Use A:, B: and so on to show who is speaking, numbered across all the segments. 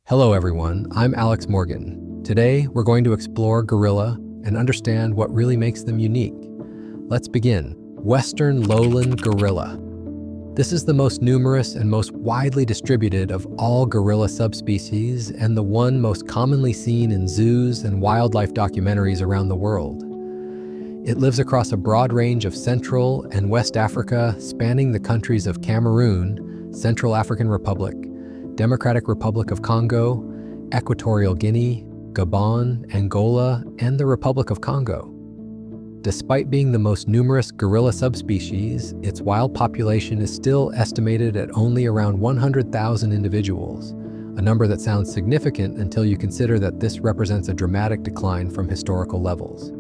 A: Hello everyone, I'm Alex Morgan. Today, we're going to explore gorilla and understand what really makes them unique. Let's begin. Western lowland gorilla. This is the most numerous and most widely distributed of all gorilla subspecies and the one most commonly seen in zoos and wildlife documentaries around the world. It lives across a broad range of Central and West Africa, spanning the countries of Cameroon, Central African Republic, Democratic Republic of Congo, Equatorial Guinea, Gabon, Angola, and the Republic of Congo. Despite being the most numerous gorilla subspecies, its wild population is still estimated at only around 100,000 individuals, a number that sounds significant until you consider that this represents a dramatic decline from historical levels.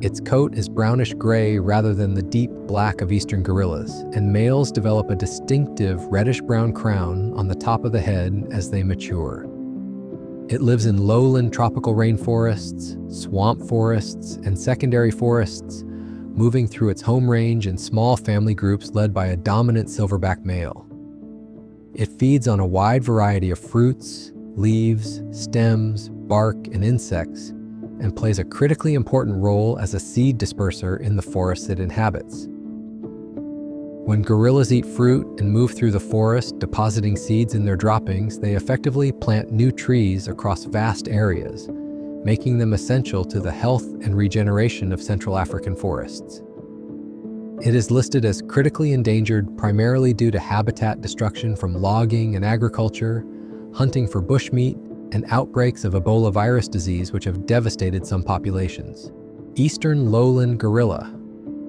A: Its coat is brownish-gray rather than the deep black of eastern gorillas, and males develop a distinctive reddish-brown crown on the top of the head as they mature. It lives in lowland tropical rainforests, swamp forests, and secondary forests, moving through its home range in small family groups led by a dominant silverback male. It feeds on a wide variety of fruits, leaves, stems, bark, and insects, and plays a critically important role as a seed disperser in the forests it inhabits. When gorillas eat fruit and move through the forest, depositing seeds in their droppings, they effectively plant new trees across vast areas, making them essential to the health and regeneration of Central African forests. It is listed as critically endangered primarily due to habitat destruction from logging and agriculture, hunting for bushmeat, and outbreaks of Ebola virus disease which have devastated some populations. Eastern lowland gorilla.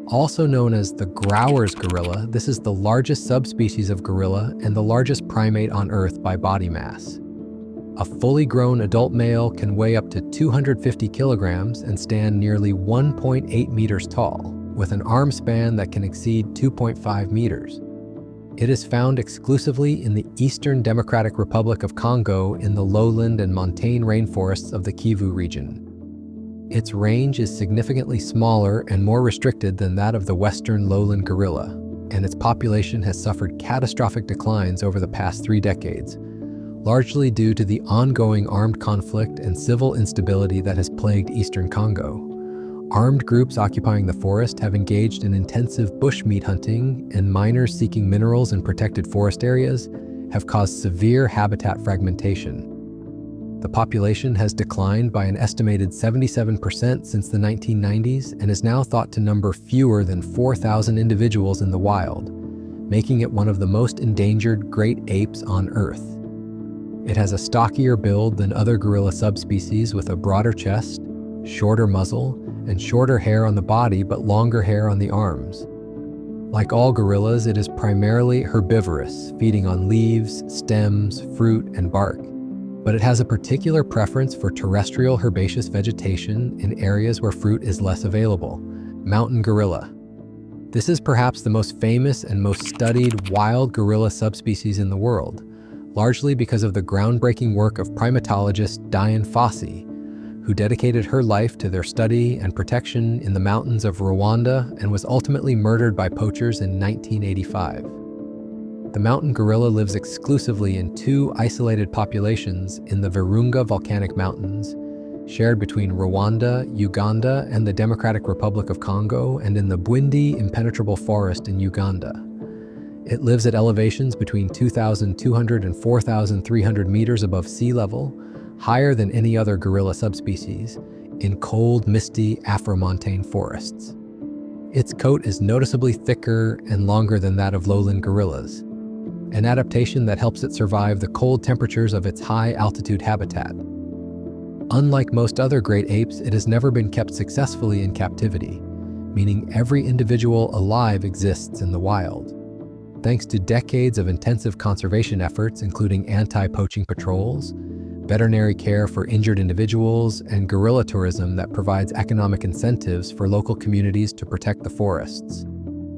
A: Also known as the Growers gorilla, this is the largest subspecies of gorilla and the largest primate on Earth by body mass. A fully grown adult male can weigh up to 250 kilograms and stand nearly 1.8 meters tall, with an arm span that can exceed 2.5 meters. It is found exclusively in the Eastern Democratic Republic of Congo in the lowland and montane rainforests of the Kivu region. Its range is significantly smaller and more restricted than that of the Western lowland gorilla, and its population has suffered catastrophic declines over the past 3 decades, largely due to the ongoing armed conflict and civil instability that has plagued eastern Congo. Armed groups occupying the forest have engaged in intensive bushmeat hunting, and miners seeking minerals in protected forest areas have caused severe habitat fragmentation. The population has declined by an estimated 77% since the 1990s and is now thought to number fewer than 4,000 individuals in the wild, making it one of the most endangered great apes on Earth. It has a stockier build than other gorilla subspecies with a broader chest, shorter muzzle, and shorter hair on the body but longer hair on the arms. Like all gorillas, it is primarily herbivorous, feeding on leaves, stems, fruit, and bark. But it has a particular preference for terrestrial herbaceous vegetation in areas where fruit is less available. Mountain gorilla. This is perhaps the most famous and most studied wild gorilla subspecies in the world, largely because of the groundbreaking work of primatologist Dian Fossey, who dedicated her life to their study and protection in the mountains of Rwanda and was ultimately murdered by poachers in 1985. The mountain gorilla lives exclusively in 2 isolated populations in the Virunga volcanic mountains, shared between Rwanda, Uganda, and the Democratic Republic of Congo, and in the Bwindi impenetrable forest in Uganda. It lives at elevations between 2,200 and 4,300 meters above sea level, higher than any other gorilla subspecies, in cold, misty Afro-montane forests. Its coat is noticeably thicker and longer than that of lowland gorillas, an adaptation that helps it survive the cold temperatures of its high-altitude habitat. Unlike most other great apes, it has never been kept successfully in captivity, meaning every individual alive exists in the wild. Thanks to decades of intensive conservation efforts, including anti-poaching patrols, veterinary care for injured individuals, and gorilla tourism that provides economic incentives for local communities to protect the forests.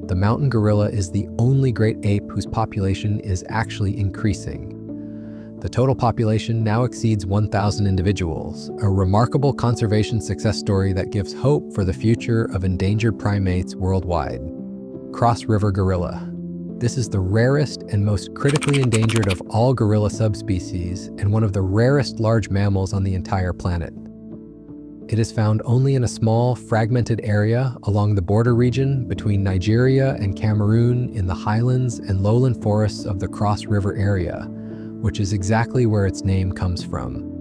A: The mountain gorilla is the only great ape whose population is actually increasing. The total population now exceeds 1,000 individuals, a remarkable conservation success story that gives hope for the future of endangered primates worldwide. Cross River gorilla. This is the rarest and most critically endangered of all gorilla subspecies and one of the rarest large mammals on the entire planet. It is found only in a small, fragmented area along the border region between Nigeria and Cameroon in the highlands and lowland forests of the Cross River area, which is exactly where its name comes from.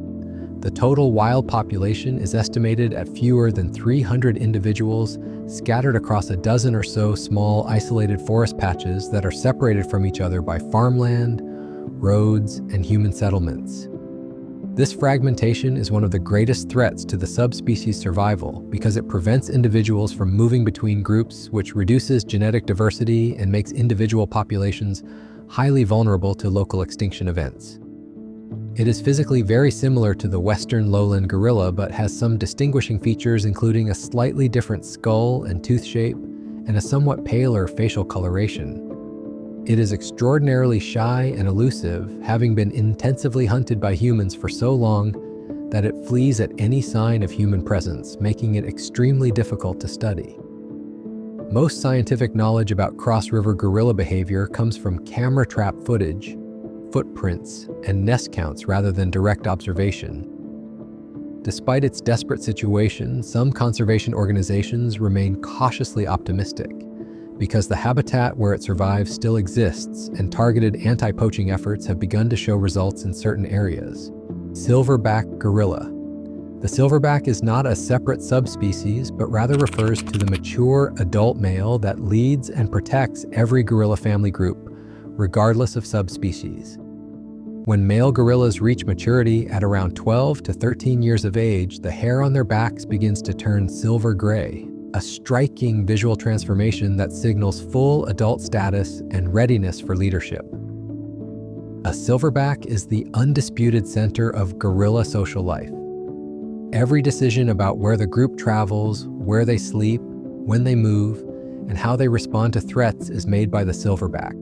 A: The total wild population is estimated at fewer than 300 individuals scattered across a dozen or so small isolated forest patches that are separated from each other by farmland, roads, and human settlements. This fragmentation is one of the greatest threats to the subspecies' survival because it prevents individuals from moving between groups, which reduces genetic diversity and makes individual populations highly vulnerable to local extinction events. It is physically very similar to the western lowland gorilla, but has some distinguishing features, including a slightly different skull and tooth shape and a somewhat paler facial coloration. It is extraordinarily shy and elusive, having been intensively hunted by humans for so long that it flees at any sign of human presence, making it extremely difficult to study. Most scientific knowledge about cross-river gorilla behavior comes from camera trap footage, footprints, and nest counts rather than direct observation. Despite its desperate situation, some conservation organizations remain cautiously optimistic because the habitat where it survives still exists and targeted anti-poaching efforts have begun to show results in certain areas. Silverback gorilla. The silverback is not a separate subspecies, but rather refers to the mature adult male that leads and protects every gorilla family group, regardless of subspecies. When male gorillas reach maturity at around 12 to 13 years of age, the hair on their backs begins to turn silver gray, a striking visual transformation that signals full adult status and readiness for leadership. A silverback is the undisputed center of gorilla social life. Every decision about where the group travels, where they sleep, when they move, and how they respond to threats is made by the silverback.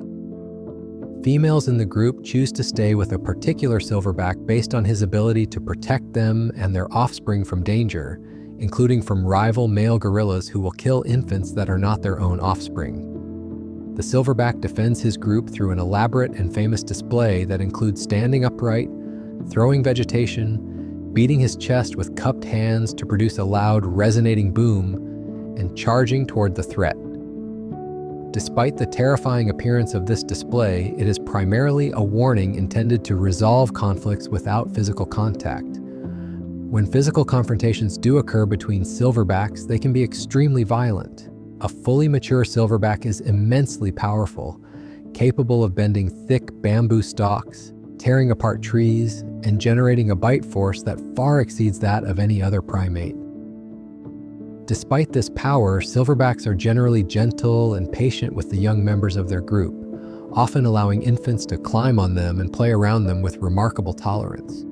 A: Females in the group choose to stay with a particular silverback based on his ability to protect them and their offspring from danger, including from rival male gorillas who will kill infants that are not their own offspring. The silverback defends his group through an elaborate and famous display that includes standing upright, throwing vegetation, beating his chest with cupped hands to produce a loud, resonating boom, and charging toward the threat. Despite the terrifying appearance of this display, it is primarily a warning intended to resolve conflicts without physical contact. When physical confrontations do occur between silverbacks, they can be extremely violent. A fully mature silverback is immensely powerful, capable of bending thick bamboo stalks, tearing apart trees, and generating a bite force that far exceeds that of any other primate. Despite this power, silverbacks are generally gentle and patient with the young members of their group, often allowing infants to climb on them and play around them with remarkable tolerance.